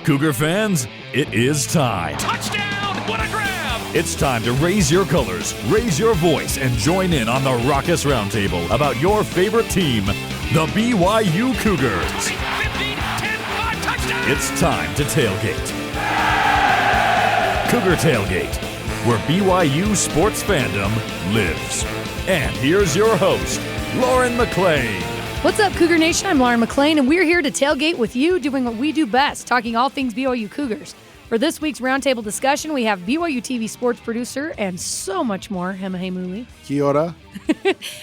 Cougar fans, it is time. Touchdown! What a grab! It's time to raise your colors, raise your voice, and join in on the Raucous Roundtable about your favorite team, the BYU Cougars. 20, 15, 10, 5, touchdown! It's time to tailgate. Cougar Tailgate, where BYU sports fandom lives. And here's your host, Lauren McClain. What's up, Cougar Nation? I'm Lauren McClain, and we're here to tailgate with you, doing what we do best, talking all things BYU Cougars. For this week's roundtable discussion, we have BYUtv sports producer and so much more, Hema Heimuli. Kia ora.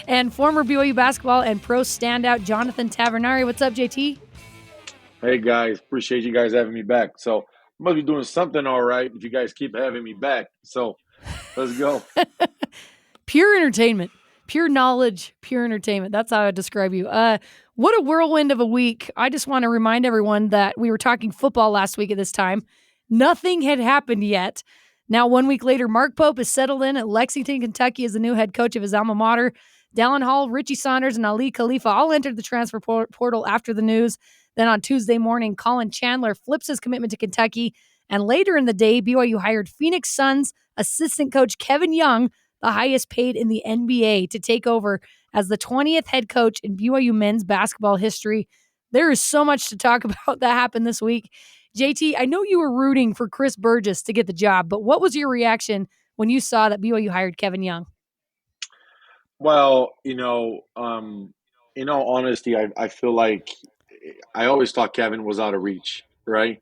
And former BYU basketball and pro standout, Jonathan Tavernari. What's up, JT? Hey, guys. Appreciate you guys having me back. So, must be doing something all right if you guys keep having me back. So, let's go. Pure entertainment. Pure knowledge, pure entertainment. That's how I describe you. What a whirlwind of a week. I just want to remind everyone that we were talking football last week at this time. Nothing had happened yet. Now, 1 week later, Mark Pope is settled in at Lexington, Kentucky as the new head coach of his alma mater. Dallin Hall, Richie Saunders, and Ali Khalifa all entered the transfer portal after the news. Then on Tuesday morning, Colin Chandler flips his commitment to Kentucky. And later in the day, BYU hired Phoenix Suns assistant coach Kevin Young, the highest paid in the NBA, to take over as the 20th head coach in BYU men's basketball history. There is so much to talk about that happened this week. JT, I know you were rooting for Chris Burgess to get the job, but what was your reaction when you saw that BYU hired Kevin Young? Well, in all honesty, I feel like I always thought Kevin was out of reach, right?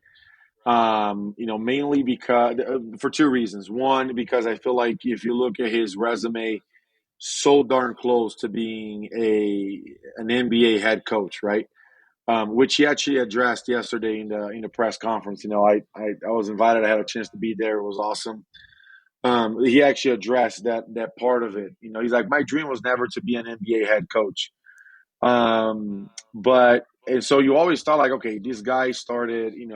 Mainly because for two reasons. One, because I feel like if you look at his resume, so darn close to being an NBA head coach, right? Which he actually addressed yesterday in the press conference. I was invited. I had a chance to be there. It was awesome. He actually addressed that part of it. He's like, my dream was never to be an NBA head coach. And so you always thought like, okay, this guy started, in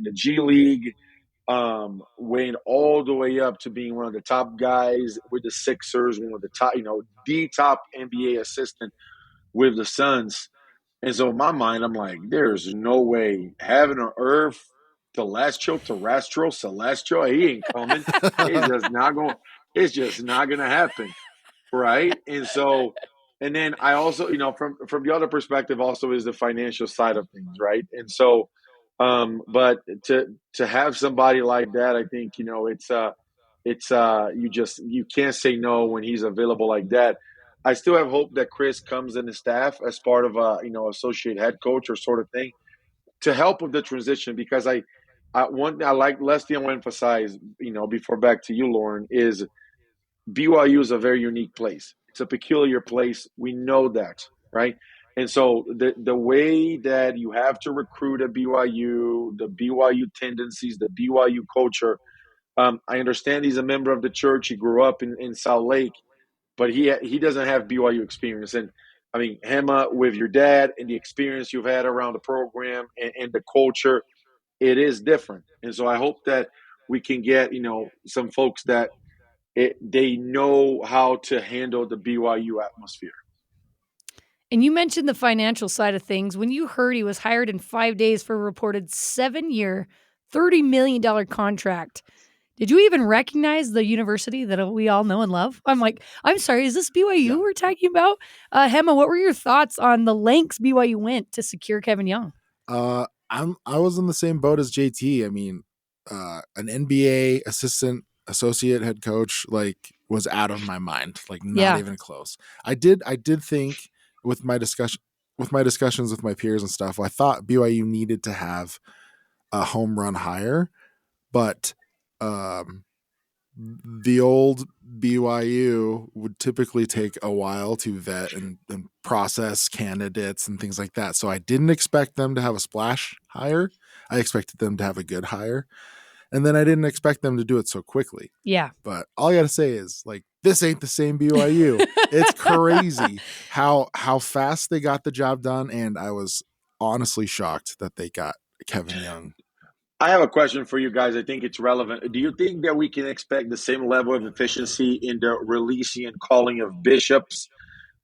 the G League, went all the way up to being one of the top guys with the Sixers, one of the top, the top NBA assistant with the Suns. And so in my mind, I'm like, there's no way heaven or earth, telestial, terrestrial, celestial, he ain't coming. It's just not going to happen. Right. And then I also, from the other perspective also is the financial side of things. Right. And so, but to have somebody like that, I think, you can't say no when he's available like that. I still have hope that Chris comes in the staff as part of associate head coach or sort of thing to help with the transition, because one thing I like, Leslie, I want to emphasize, before back to you, Lauren, is BYU is a very unique place. It's a peculiar place. We know that, right? And so the way that you have to recruit at BYU, the BYU tendencies, the BYU culture, I understand he's a member of the church. He grew up in Salt Lake, but he doesn't have BYU experience. And, I mean, Hema, with your dad and the experience you've had around the program and the culture, it is different. And so I hope that we can get, some folks that they know how to handle the BYU atmosphere. And you mentioned the financial side of things. When you heard he was hired in 5 days for a reported 7-year, $30 million contract, did you even recognize the university that we all know and love? I'm like, I'm sorry, is this BYU we're talking about? Hema, what were your thoughts on the lengths BYU went to secure Kevin Young? I was in the same boat as JT. I mean, an NBA associate head coach, was out of my mind, not even close. I did think with my discussions with my peers and stuff, I thought BYU needed to have a home run hire, but the old BYU would typically take a while to vet and process candidates and things like that. So I didn't expect them to have a splash hire. I expected them to have a good hire. And then I didn't expect them to do it so quickly. Yeah. But all I got to say is, this ain't the same BYU. It's crazy how fast they got the job done. And I was honestly shocked that they got Kevin Young. I have a question for you guys. I think it's relevant. Do you think that we can expect the same level of efficiency in the releasing and calling of bishops,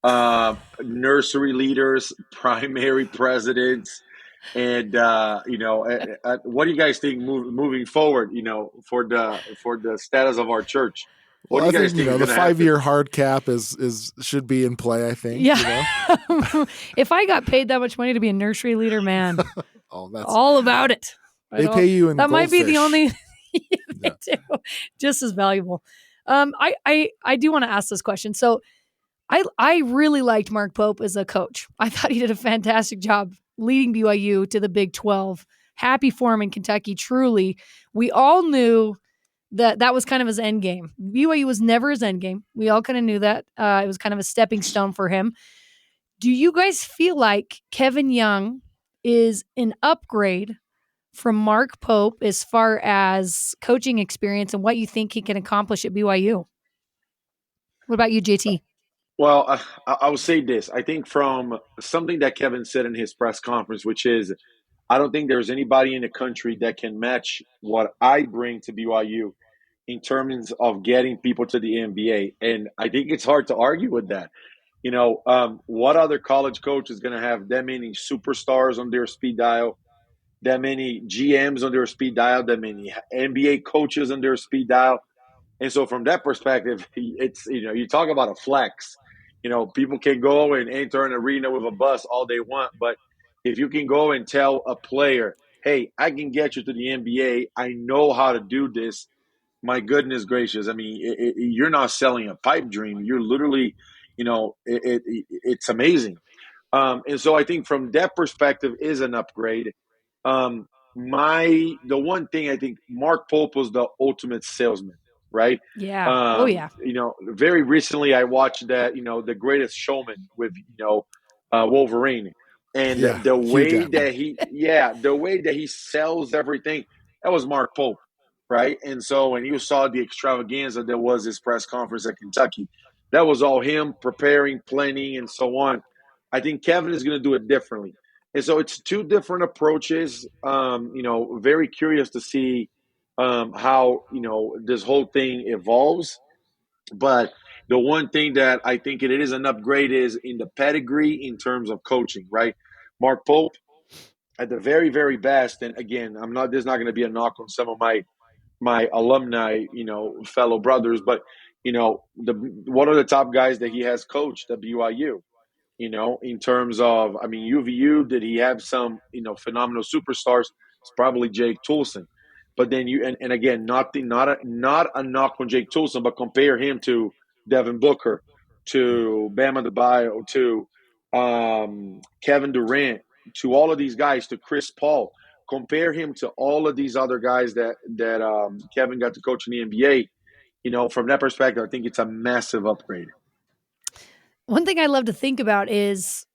nursery leaders, primary presidents, And what do you guys think moving forward? For the status of our church, what Well, do I you guys think, think is the going to happen? 5-year hard cap is should be in play, I think, Yeah. If I got paid that much money to be a nursery leader, man, Oh, that's all about it. they pay you in That might be the goldfish. only they Yeah. do. Just as valuable. I do want to ask this question. So I really liked Mark Pope as a coach. I thought he did a fantastic job leading BYU to the Big 12. Happy for him in Kentucky. Truly, we all knew that was kind of his end game. BYU was never his end game. We all kind of knew that. It was kind of a stepping stone for him. Do you guys feel like Kevin Young is an upgrade from Mark Pope as far as coaching experience and what you think he can accomplish at BYU? What about you, JT? Well, I will say this. I think from something that Kevin said in his press conference, which is, I don't think there's anybody in the country that can match what I bring to BYU in terms of getting people to the NBA. And I think it's hard to argue with that. What other college coach is going to have that many superstars on their speed dial, that many GMs on their speed dial, that many NBA coaches on their speed dial? And so from that perspective, it's, you talk about a flex. People can go and enter an arena with a bus all they want, but if you can go and tell a player, hey, I can get you to the NBA, I know how to do this, my goodness gracious. I mean, you're not selling a pipe dream. You're literally, it's amazing. And so I think from that perspective is an upgrade. Um, the one thing I think Mark Pope was the ultimate salesman, right? Yeah. Oh, yeah. Very recently I watched that, The Greatest Showman with, Wolverine, and Yeah, the Hugh way Jackman. that the way that he sells everything, that was Mark Pope, right? And so when you saw the extravaganza that was his press conference at Kentucky, that was all him preparing, planning, and so on. I think Kevin is going to do it differently. And so it's two different approaches. Very curious to see how this whole thing evolves. But the one thing that I think it is an upgrade is in the pedigree in terms of coaching, right? Mark Pope at the very, very best, and again, I'm not. There's not going to be a knock on some of my alumni, fellow brothers, but the one of the top guys that he has coached at BYU, in terms of, I mean, UVU, did he have some, phenomenal superstars? It's probably Jake Toulson. But then and again, not a knock on Jake Toulson, but compare him to Devin Booker, to Bam Adebayo, to Kevin Durant, to all of these guys, to Chris Paul. Compare him to all of these other guys that Kevin got to coach in the NBA. From that perspective, I think it's a massive upgrade. One thing I love to think about is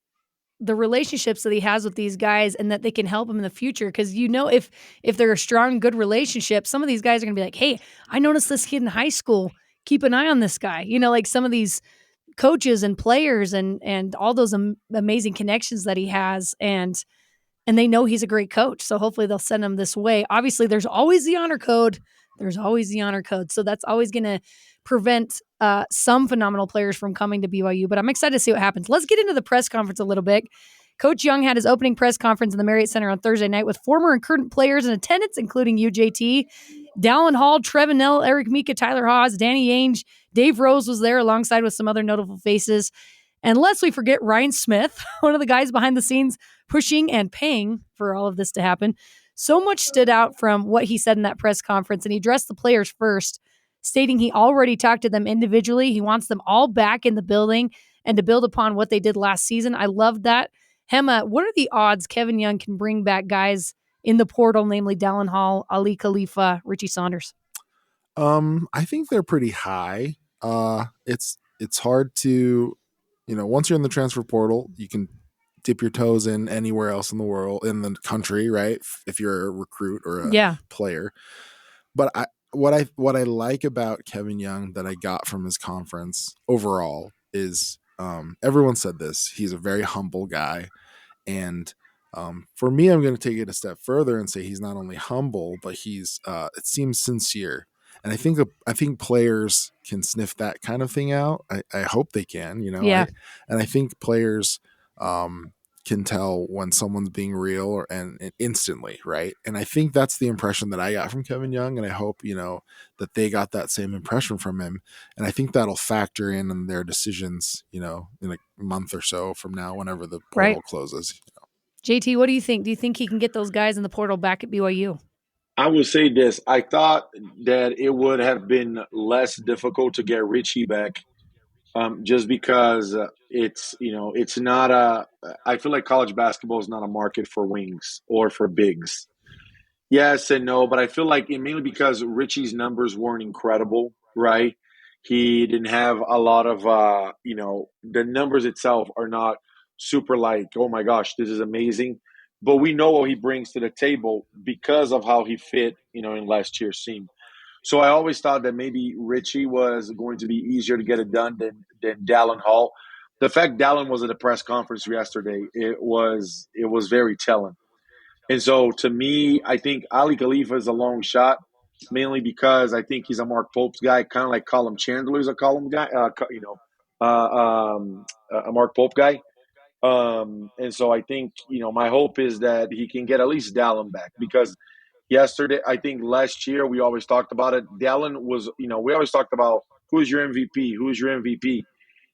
the relationships that he has with these guys and that they can help him in the future. Because if they're a strong, good relationship, some of these guys are going to be like, hey, I noticed this kid in high school. Keep an eye on this guy. Like some of these coaches and players and all those amazing connections that he has. And they know he's a great coach. So hopefully they'll send him this way. Obviously, there's always the honor code. So that's always going to prevent some phenomenal players from coming to BYU. But I'm excited to see what happens. Let's get into the press conference a little bit. Coach Young had his opening press conference in the Marriott Center on Thursday night with former and current players in attendance, including UJT, Dallin Hall, Trevin Nell, Eric Mika, Tyler Haws, Danny Ainge, Dave Rose was there alongside with some other notable faces. And lest we forget Ryan Smith, one of the guys behind the scenes pushing and paying for all of this to happen. So much stood out from what he said in that press conference, and he addressed the players first, stating he already talked to them individually. He wants them all back in the building and to build upon what they did last season. I loved that. Hema, what are the odds Kevin Young can bring back guys in the portal, namely Dallin Hall, Ali Khalifa, Richie Saunders? I think they're pretty high. It's hard to, once you're in the transfer portal, you can dip your toes in anywhere else in the world, in the country, right? If you're a recruit or a player. But what I like about Kevin Young that I got from his conference overall is, everyone said this, he's a very humble guy. And for me, I'm going to take it a step further and say he's not only humble, but he's it seems sincere. And I think players can sniff that kind of thing out. I hope they can, Yeah. And I think players can tell when someone's being real and instantly, right? And I think that's the impression that I got from Kevin Young, and I hope, that they got that same impression from him. And I think that'll factor in their decisions, in a month or so from now, whenever the portal closes. JT, what do you think? Do you think he can get those guys in the portal back at BYU? I will say this. I thought that it would have been less difficult to get Richie back, just because it's not I feel like college basketball is not a market for wings or for bigs. Yes and no, but I feel like mainly because Richie's numbers weren't incredible, right? He didn't have a lot of, the numbers itself are not super like, oh my gosh, this is amazing. But we know what he brings to the table because of how he fit, in last year's team. So I always thought that maybe Richie was going to be easier to get it done than Dallin Hall. The fact Dallin was at the press conference yesterday, it was very telling. And so to me, I think Ali Khalifa is a long shot, mainly because I think he's a Mark Pope's guy, kind of like Colin Chandler is a Colin guy, a Mark Pope guy. And so I think, my hope is that he can get at least Dallin back, because yesterday, I think last year we always talked about it. Dallin was, we always talked about who's your MVP, who's your MVP.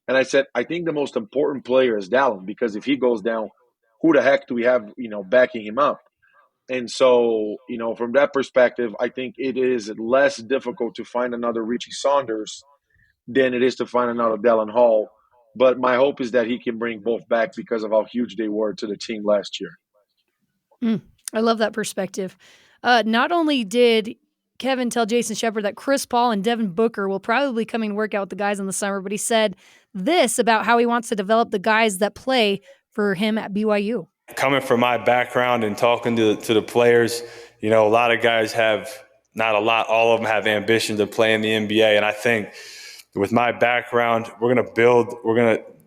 And I said, I think the most important player is Dallin, because if he goes down, who the heck do we have, backing him up? And so, from that perspective, I think it is less difficult to find another Richie Saunders than it is to find another Dallin Hall. But my hope is that he can bring both back because of how huge they were to the team last year. I love that perspective. Not only did Kevin tell Jason Shepard that Chris Paul and Devin Booker will probably come and work out with the guys in the summer, but he said this about how he wants to develop the guys that play for him at BYU. Coming from my background and talking to the players, a lot of guys have, not a lot, all of them have ambition to play in the NBA. And I think with my background,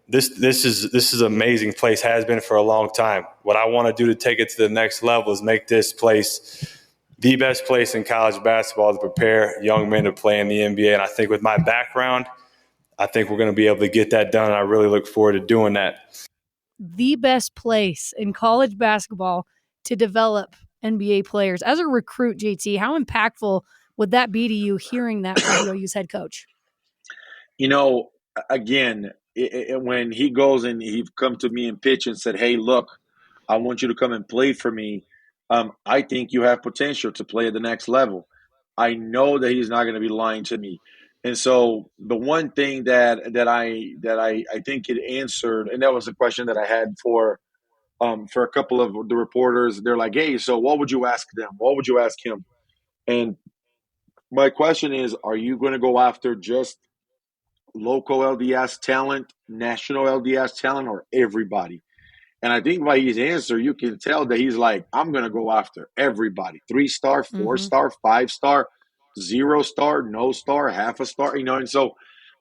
this is an amazing place, has been for a long time. What I want to do to take it to the next level is make this place the best place in college basketball to prepare young men to play in the NBA. And I think with my background, I think we're going to be able to get that done. I really look forward to doing that. The best place in college basketball to develop NBA players. As a recruit, JT, how impactful would that be to you hearing that from BYU's head coach? Again, when he goes and he come to me and pitch and said, hey, look, I want you to come and play for me. I think you have potential to play at the next level. I know that he's not going to be lying to me. And so the one thing that I think it answered, and that was a question that I had for a couple of the reporters. They're like, hey, so what would you ask them? What would you ask him? And my question is, are you going to go after just local LDS talent, national LDS talent, or everybody? And I think by his answer, you can tell that he's like, I'm going to go after everybody. 3-star, 4-star, 5-star, 0-star, no star, half a star, And so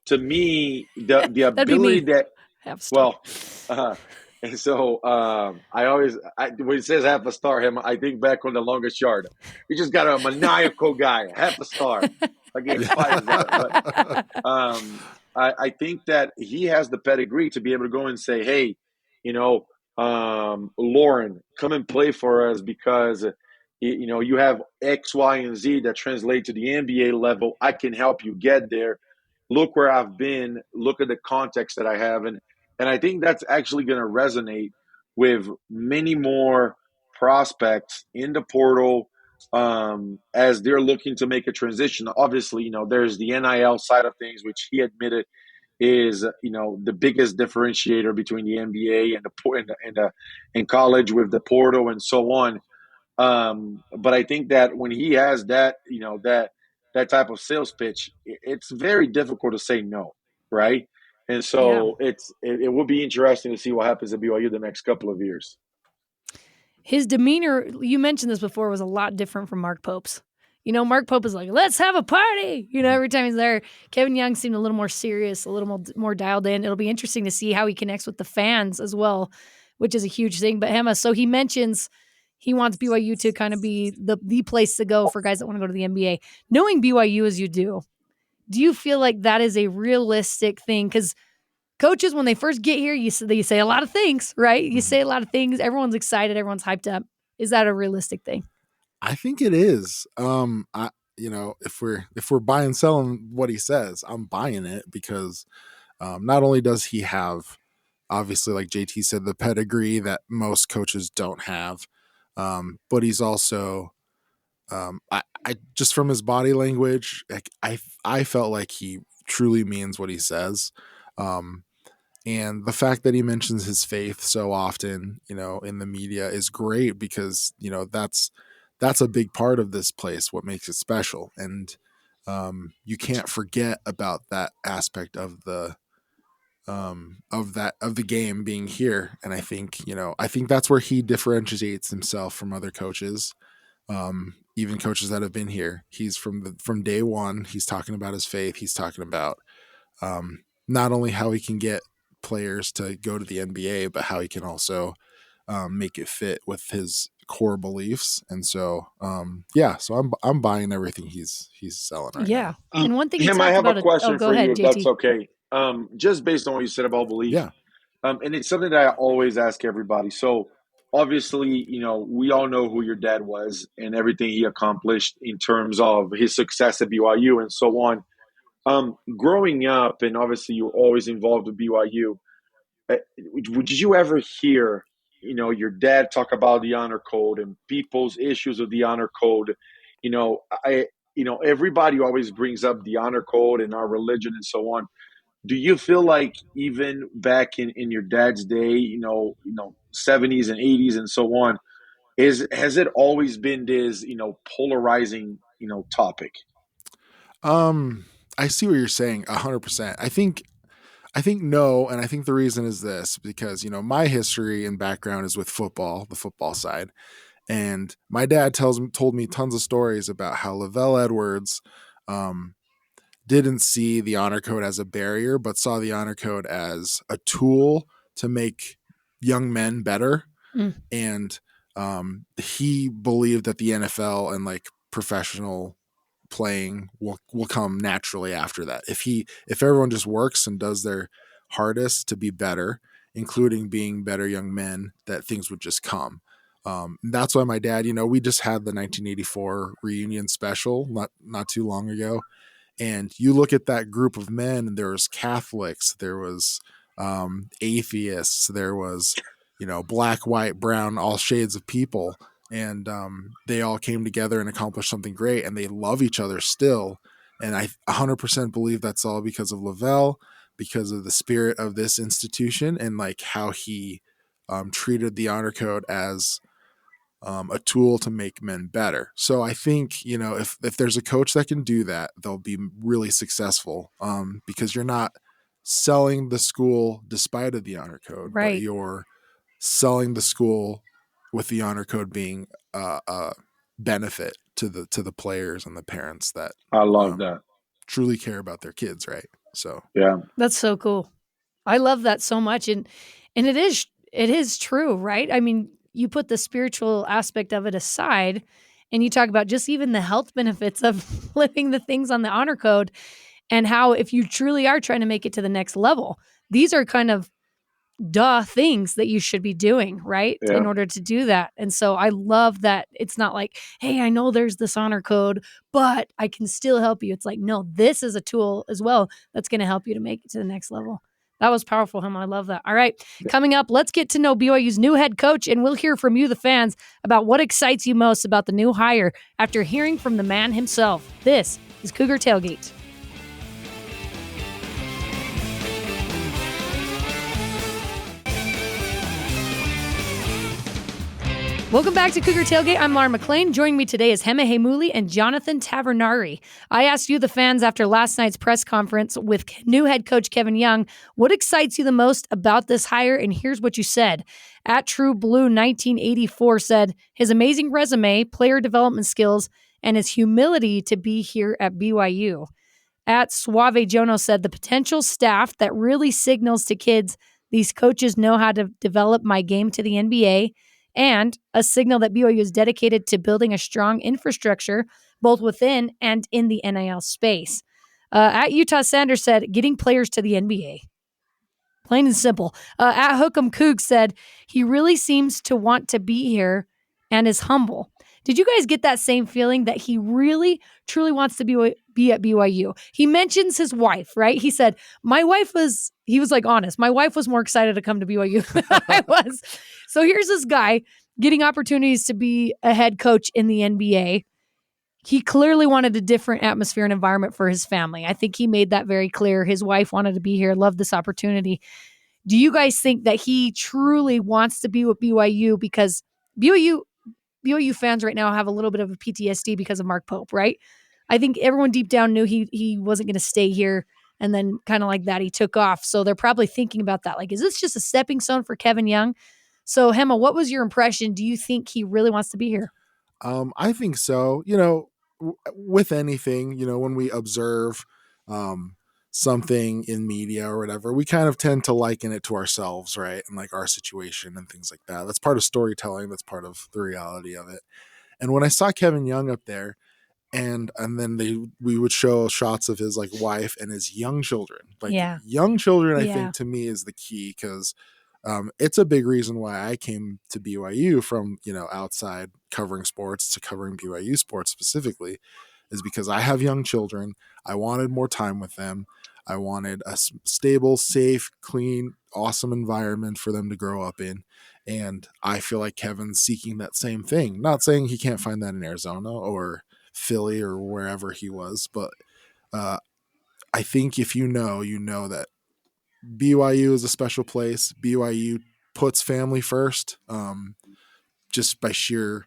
to me, the ability that, and so when it says half a star, I think back on the longest yard. We just got a maniacal guy, half a star against 5 stars. But I think that he has the pedigree to be able to go and say, hey, Lauren, come and play for us because, you have X, Y, and Z that translate to the NBA level. I can help you get there. Look where I've been. Look at the context that I have. And I think that's actually going to resonate with many more prospects in the portal as they're looking to make a transition. Obviously, there's the NIL side of things, which he admitted is the biggest differentiator between the NBA and college with the portal and so on. But I think that when he has that that type of sales pitch, it's very difficult to say no, right? And so it will be interesting to see what happens at BYU the next couple of years. His demeanor, you mentioned this before, was a lot different from Mark Pope's. Mark Pope is like, let's have a party. Every time he's there. Kevin Young seemed a little more serious, a little more dialed in. It'll be interesting to see how he connects with the fans as well, which is a huge thing. But Hema, so he mentions he wants BYU to kind of be the place to go for guys that want to go to the NBA. Knowing BYU as you do you feel like that is a realistic thing? Because coaches, when they first get here, you say a lot of things, right? You say a lot of things. Everyone's excited. Everyone's hyped up. Is that a realistic thing? I think it is. If we're buying selling what he says, I'm buying it because not only does he have, obviously, like JT said, the pedigree that most coaches don't have, but he's also, I just from his body language, like I felt like he truly means what he says. And the fact that he mentions his faith so often, in the media is great because, that's a big part of this place, what makes it special. And you can't forget about that aspect of the game being here. And I think that's where he differentiates himself from other coaches, even coaches that have been here. He's from day one, he's talking about his faith. He's talking about not only how he can get players to go to the NBA, but how he can also make it fit with his core beliefs. And so, so I'm buying everything he's selling right now. And one thing Him, I have a question go for ahead, you, if JT. that's okay. Just based on what you said about belief. Yeah. And it's something that I always ask everybody. So obviously, we all know who your dad was and everything he accomplished in terms of his success at BYU and so on. Growing up, and obviously you're always involved with BYU, did you ever hear, your dad talk about the honor code and people's issues with the honor code? Everybody always brings up the honor code and our religion and so on. Do you feel like even back in your dad's day, 70s and 80s and so on, has it always been this, polarizing, topic? I see what you're saying 100%. I think no. And I think the reason is this, because, my history and background is with football, the football side. And my dad told me tons of stories about how Lavelle Edwards, didn't see the honor code as a barrier, but saw the honor code as a tool to make young men better. And he believed that the NFL and like professional playing will come naturally after that. If everyone just works and does their hardest to be better, including being better young men, that things would just come. That's why my dad, we just had the 1984 reunion special not too long ago. And you look at that group of men, and there was Catholics, there was atheists, there was, black, white, brown, all shades of people. And they all came together and accomplished something great, and they love each other still. And I 100% believe that's all because of Lavelle, because of the spirit of this institution, and like how he treated the honor code as a tool to make men better. So I think, if there's a coach that can do that, they'll be really successful, because you're not selling the school despite of the honor code, right, but you're selling the school with the honor code being a benefit to the players and the parents that I love that truly care about their kids. Right. So, yeah, that's so cool. I love that so much. And it is true, right? I mean, you put the spiritual aspect of it aside and you talk about just even the health benefits of living the things on the honor code, and how if you truly are trying to make it to the next level, these are kind of things that you should be doing, right? Yeah. In order to do that. And so I love that it's not like, hey, I know there's this honor code, but I can still help you. It's like, no, this is a tool as well that's going to help you to make it to the next level. That was powerful, Hema. I love that. All right. Coming up, let's get to know BYU's new head coach, and we'll hear from you, the fans, about what excites you most about the new hire after hearing from the man himself. This is Cougar Tailgate. Welcome back to Cougar Tailgate. I'm Laura McClain. Joining me today is Hema Heimuli and Jonathan Tavernari. I asked you, the fans, after last night's press conference with new head coach Kevin Young, what excites you the most about this hire? And here's what you said. At True Blue 1984 said, his amazing resume, player development skills, and his humility to be here at BYU. At Suave Jono said, the potential staff that really signals to kids these coaches know how to develop my game to the NBA, and a signal that BYU is dedicated to building a strong infrastructure, both within and in the NIL space. At Utah Sanders said, getting players to the NBA. Plain and simple. At Hookem Coug said, he really seems to want to be here and is humble. Did you guys get that same feeling that he really, truly wants to be at BYU? He mentions his wife, right? He said, he was like honest. My wife was more excited to come to BYU than I was. So here's this guy getting opportunities to be a head coach in the NBA. He clearly wanted a different atmosphere and environment for his family. I think he made that very clear. His wife wanted to be here, loved this opportunity. Do you guys think that he truly wants to be with BYU? Because BYU fans right now have a little bit of a PTSD because of Mark Pope, right? I think everyone deep down knew he wasn't going to stay here, and then kind of like that, he took off. So they're probably thinking about that. Like, is this just a stepping stone for Kevin Young? So, Hema, what was your impression? Do you think he really wants to be here? I think so. With anything, when we observe something in media or whatever, we kind of tend to liken it to ourselves, right? And like our situation and things like that. That's part of storytelling. That's part of the reality of it. And when I saw Kevin Young up there, and then we would show shots of his like wife and his young children. Like young children, I think to me is the key, because it's a big reason why I came to BYU from, outside covering sports to covering BYU sports specifically, is because I have young children. I wanted more time with them. I wanted a stable, safe, clean, awesome environment for them to grow up in. And I feel like Kevin's seeking that same thing. Not saying he can't find that in Arizona or Philly or wherever he was, but I think if you know that BYU is a special place. BYU puts family first, just by sheer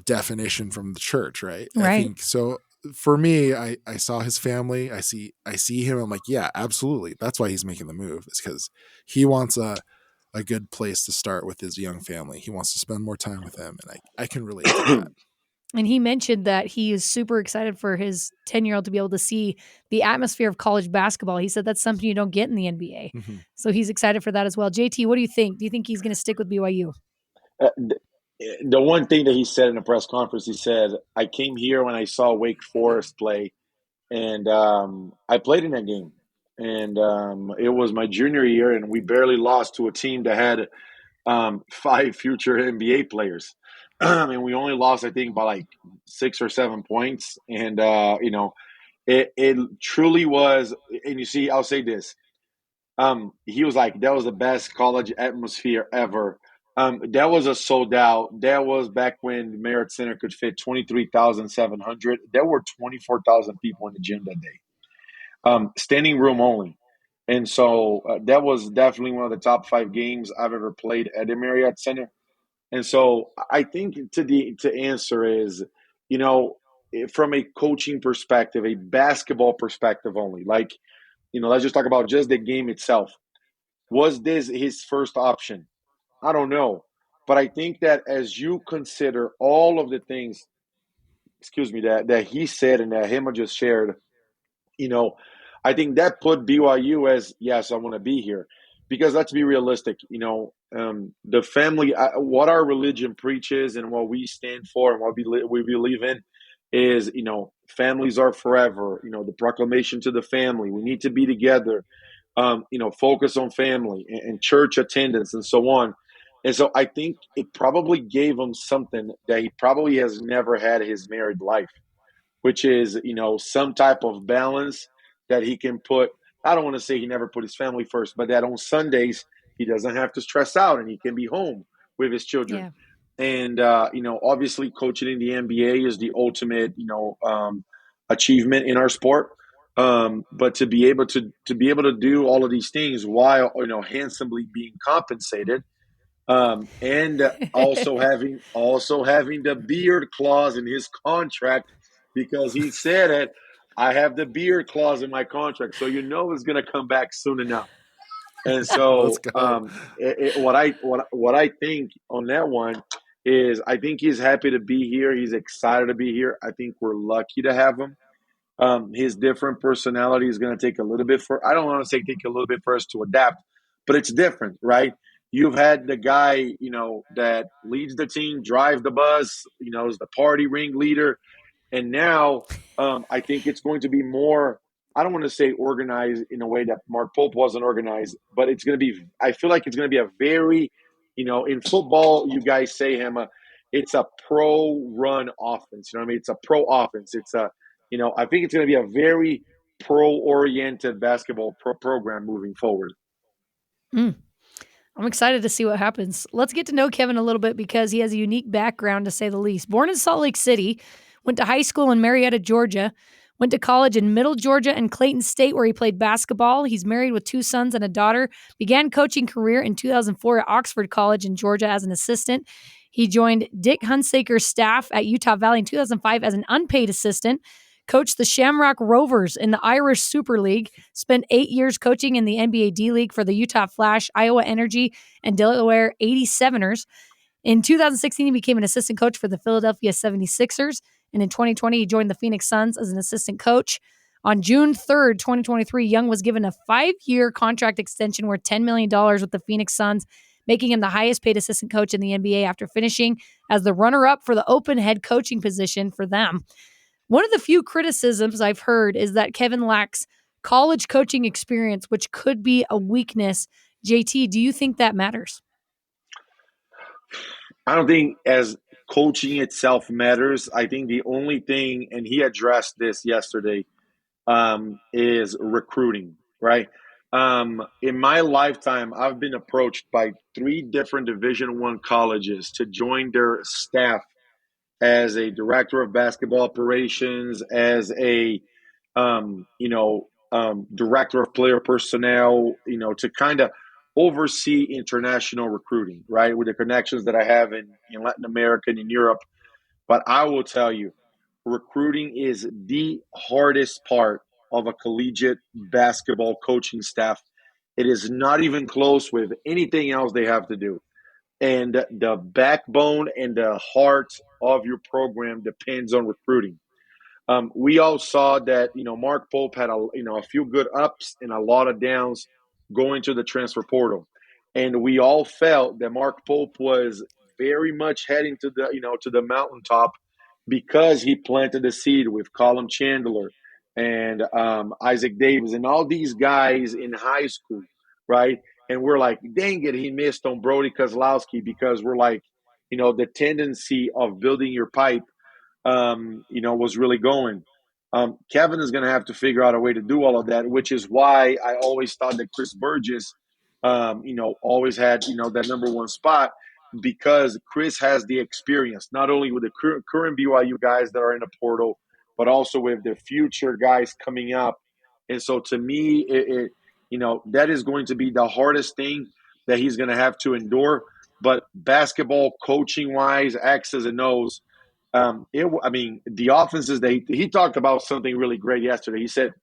definition from the church, right? I think so. For me, I saw his family. I see him. I'm like, yeah, absolutely. That's why he's making the move. Is because he wants a good place to start with his young family. He wants to spend more time with them, and I can relate to that. And he mentioned that he is super excited for his 10-year-old to be able to see the atmosphere of college basketball. He said that's something you don't get in the NBA. Mm-hmm. So he's excited for that as well. JT, what do you think? Do you think he's going to stick with BYU? The one thing that he said in a press conference, he said, I came here when I saw Wake Forest play, and I played in that game. And it was my junior year, and we barely lost to a team that had 5 future NBA players. And we only lost, I think, by like 6 or 7 points. And, it truly was. And you see, I'll say this. He was like, that was the best college atmosphere ever. That was a sold out. That was back when Marriott Center could fit 23,700. There were 24,000 people in the gym that day. Standing room only. And so that was definitely one of the top 5 games I've ever played at the Marriott Center. And so I think to answer is, from a coaching perspective, a basketball perspective only, like, let's just talk about just the game itself. Was this his first option? I don't know. But I think that as you consider all of the things, that he said and that Hema just shared, I think that put BYU as, yes, I want to be here. Because let's be realistic, the family, what our religion preaches and what we stand for and what we believe in is, families are forever, the proclamation to the family. We need to be together, focus on family and church attendance and so on. And so I think it probably gave him something that he probably has never had in his married life, which is, some type of balance that he can put. I don't want to say he never put his family first, but that on Sundays he doesn't have to stress out and he can be home with his children. Yeah. And, obviously coaching in the NBA is the ultimate, achievement in our sport. But to be able to do all of these things while, handsomely being compensated, and also having the beard clause in his contract, because he said it. I have the beard clause in my contract, so it's going to come back soon enough. And so, what I think on that one is, I think he's happy to be here. He's excited to be here. I think we're lucky to have him. His different personality is going to take a little bit I don't want to say take a little bit for us to adapt, but it's different, right? You've had the guy, that leads the team, drives the bus, is the party ringleader. And now I think it's going to be more I don't want to say organized in a way that Mark Pope wasn't organized, but it's going to be, I feel like it's going to be a very, in football, you guys say, Hema, it's a pro run offense. You know what I mean? It's a pro offense. It's I think it's going to be a very pro oriented basketball program moving forward. I'm excited to see what happens. Let's get to know Kevin a little bit because he has a unique background, to say the least. Born in Salt Lake City, went to high school in Marietta, Georgia, went to college in Middle Georgia and Clayton State, where he played basketball. He's married with 2 sons and a daughter. Began coaching career in 2004 at Oxford College in Georgia as an assistant. He joined Dick Hunsaker's staff at Utah Valley in 2005 as an unpaid assistant. Coached the Shamrock Rovers in the Irish Super League, spent 8 years coaching in the NBA D-League for the Utah Flash, Iowa Energy, and Delaware 87ers. In 2016, he became an assistant coach for the Philadelphia 76ers, and in 2020, he joined the Phoenix Suns as an assistant coach. On June 3rd, 2023, Young was given a 5-year contract extension worth $10 million with the Phoenix Suns, making him the highest paid assistant coach in the NBA after finishing as the runner-up for the open head coaching position for them. One of the few criticisms I've heard is that Kevin lacks college coaching experience, which could be a weakness. JT, do you think that matters? I don't think as coaching itself matters. I think the only thing, and he addressed this yesterday, is recruiting, right? In my lifetime, I've been approached by 3 different Division I colleges to join their staff as a director of basketball operations, as a director of player personnel, to kind of oversee international recruiting, right? With the connections that I have in Latin America and in Europe. But I will tell you, recruiting is the hardest part of a collegiate basketball coaching staff. It is not even close with anything else they have to do. And the backbone and the heart of your program depends on recruiting. We all saw that Mark Pope had a few good ups and a lot of downs going to the transfer portal, and we all felt that Mark Pope was very much heading to the mountaintop because he planted the seed with Colin Chandler and Isaac Davis and all these guys in high school, right? And we're like, dang it, he missed on Brody Kozlowski because we're like, the tendency of building your pipe was really going. Kevin is going to have to figure out a way to do all of that, which is why I always thought that Chris Burgess, always had, that number 1 spot, because Chris has the experience, not only with the current BYU guys that are in the portal, but also with the future guys coming up. And so to me, that is going to be the hardest thing that he's going to have to endure. But basketball coaching wise, X's and O's, the offenses that he talked about something really great yesterday. He said,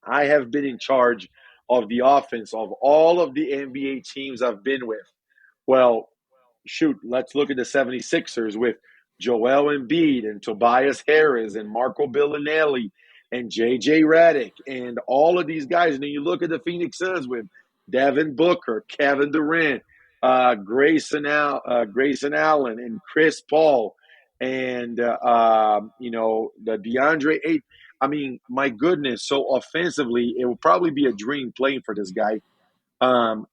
I have been in charge of the offense of all of the NBA teams I've been with. Well, shoot, let's look at the 76ers with Joel Embiid and Tobias Harris and Marco Bellinelli and JJ Redick and all of these guys. And then you look at the Phoenix Suns with Devin Booker, Kevin Durant, Grayson Allen, and Chris Paul, and the DeAndre Ayton. I mean, my goodness. So offensively, it will probably be a dream playing for this guy. And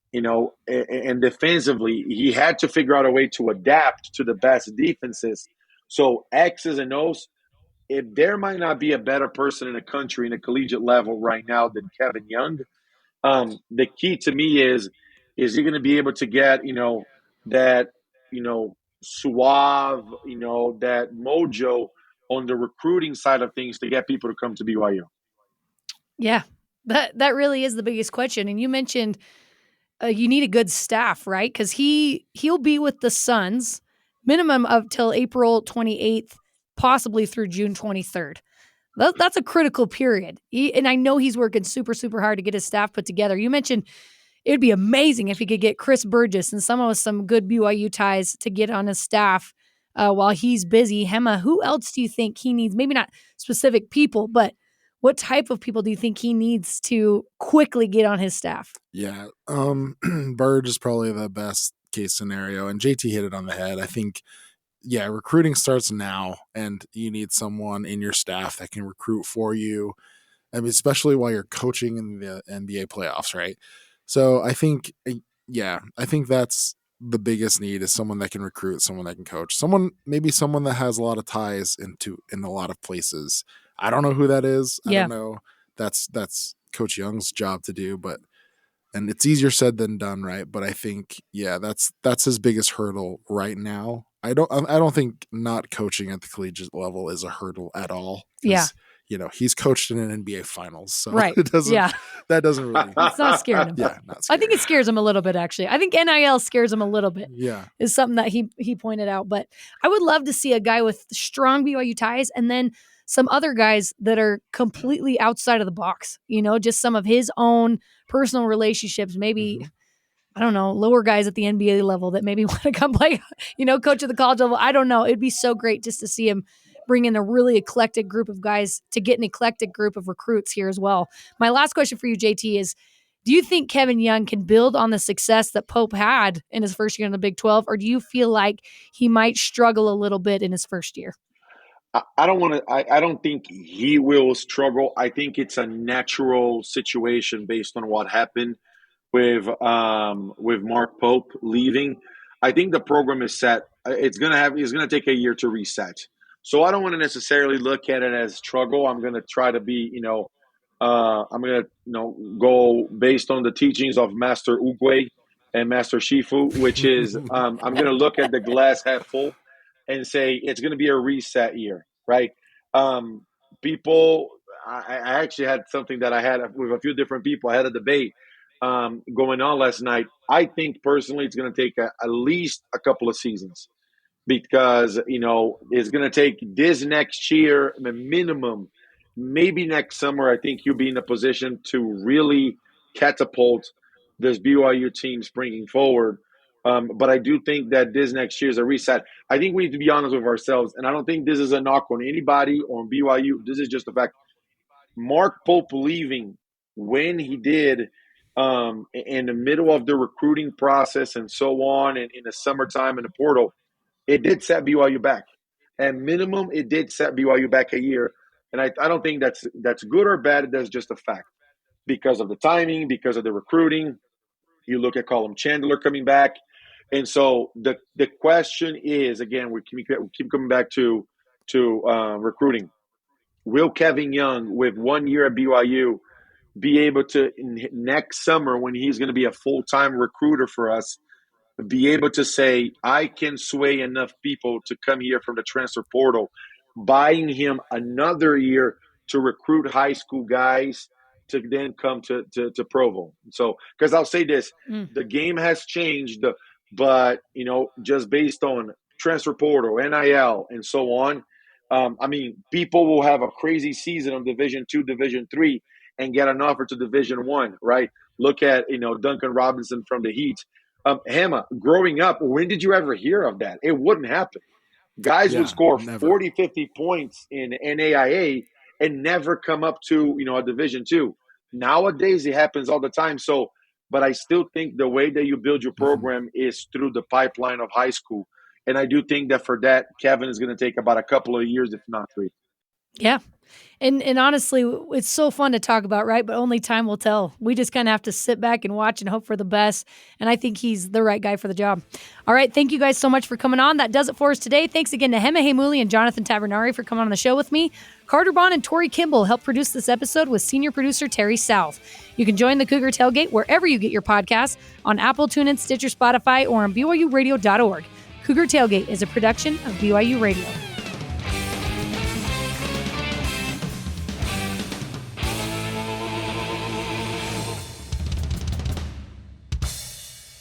defensively, he had to figure out a way to adapt to the best defenses. So X's and O's, if there might not be a better person in the country in a collegiate level right now than Kevin Young, the key to me is he going to be able to get, that, suave, that mojo on the recruiting side of things to get people to come to BYU? Yeah, that really is the biggest question. And you mentioned you need a good staff, right? Because he'll be with the Suns minimum of till April 28th, possibly through June 23rd. That's a critical period. And I know he's working super, super hard to get his staff put together. You mentioned it would be amazing if he could get Chris Burgess and someone with some good BYU ties to get on his staff while he's busy. Hema, who else do you think he needs? Maybe not specific people, but what type of people do you think he needs to quickly get on his staff? Yeah, Burge is probably the best case scenario, and JT hit it on the head. I think, yeah, recruiting starts now, and you need someone in your staff that can recruit for you. I mean, especially while you're coaching in the NBA playoffs, right? So I think that's the biggest need, is someone that can recruit, someone that can coach, someone that has a lot of ties in a lot of places. I don't know who that is. I don't know. That's Coach Young's job to do, and it's easier said than done, right? But I think, that's his biggest hurdle right now. I don't think not coaching at the collegiate level is a hurdle at all. Yeah. He's coached in an NBA finals, so right. that doesn't really. It's not scaring him. Yeah, not scary. I think it scares him a little bit, actually. I think NIL scares him a little bit. Yeah. Is something that he pointed out. But I would love to see a guy with strong BYU ties and then some other guys that are completely outside of the box, just some of his own personal relationships, maybe, I don't know, lower guys at the NBA level that maybe want to come play, coach at the college level. I don't know. It'd be so great just to see him bring in a really eclectic group of guys, to get an eclectic group of recruits here as well. My last question for you, JT, is do you think Kevin Young can build on the success that Pope had in his first year in the Big 12, or do you feel like he might struggle a little bit in his first year? I don't think he will struggle. I think it's a natural situation based on what happened with Mark Pope leaving. I think the program is set. It's gonna take a year to reset. So I don't want to necessarily look at it as struggle. I'm gonna try to be, I'm gonna go based on the teachings of Master Ugwe and Master Shifu, which is I'm gonna look at the glass half full and say it's going to be a reset year, right? I actually had something that I had with a few different people. I had a debate going on last night. I think personally it's going to take at least a couple of seasons, because, it's going to take this next year, the minimum, maybe next summer. I think you'll be in a position to really catapult this BYU team springing forward. But I do think that this next year is a reset. I think we need to be honest with ourselves, and I don't think this is a knock on anybody or on BYU. This is just a fact. Mark Pope leaving when he did in the middle of the recruiting process and so on, and in the summertime in the portal, it did set BYU back. At minimum, it did set BYU back a year. And I don't think that's good or bad. That's just a fact. Because of the timing, because of the recruiting. You look at Colum Chandler coming back. And so the question is, again, we keep coming back to recruiting. Will Kevin Young, with 1 year at BYU, be able to, next summer when he's going to be a full-time recruiter for us, be able to say, I can sway enough people to come here from the transfer portal, buying him another year to recruit high school guys to then come to Provo. So, because I'll say this, the game has changed, but, just based on transfer portal, NIL, and so on, people will have a crazy season of Division II, Division III, and get an offer to Division I, right? Look at, Duncan Robinson from the Heat. Hema, growing up, when did you ever hear of that? It wouldn't happen. Guys would score never. 40, 50 points in NAIA and never come up to, a Division II. Nowadays, it happens all the time. So, but I still think the way that you build your program is through the pipeline of high school. And I do think that for that, Kevin is going to take about a couple of years, if not 3. Yeah. And honestly, it's so fun to talk about, right? But only time will tell. We just kind of have to sit back and watch and hope for the best. And I think he's the right guy for the job. All right. Thank you guys so much for coming on. That does it for us today. Thanks again to Hema, Heimuli, and Jonathan Tavernari for coming on the show with me. Carter Bond and Tori Kimball helped produce this episode with senior producer Terry South. You can join the Cougar Tailgate wherever you get your podcasts, on Apple, TuneIn, Stitcher, Spotify, or on BYURadio.org. Cougar Tailgate is a production of BYU Radio.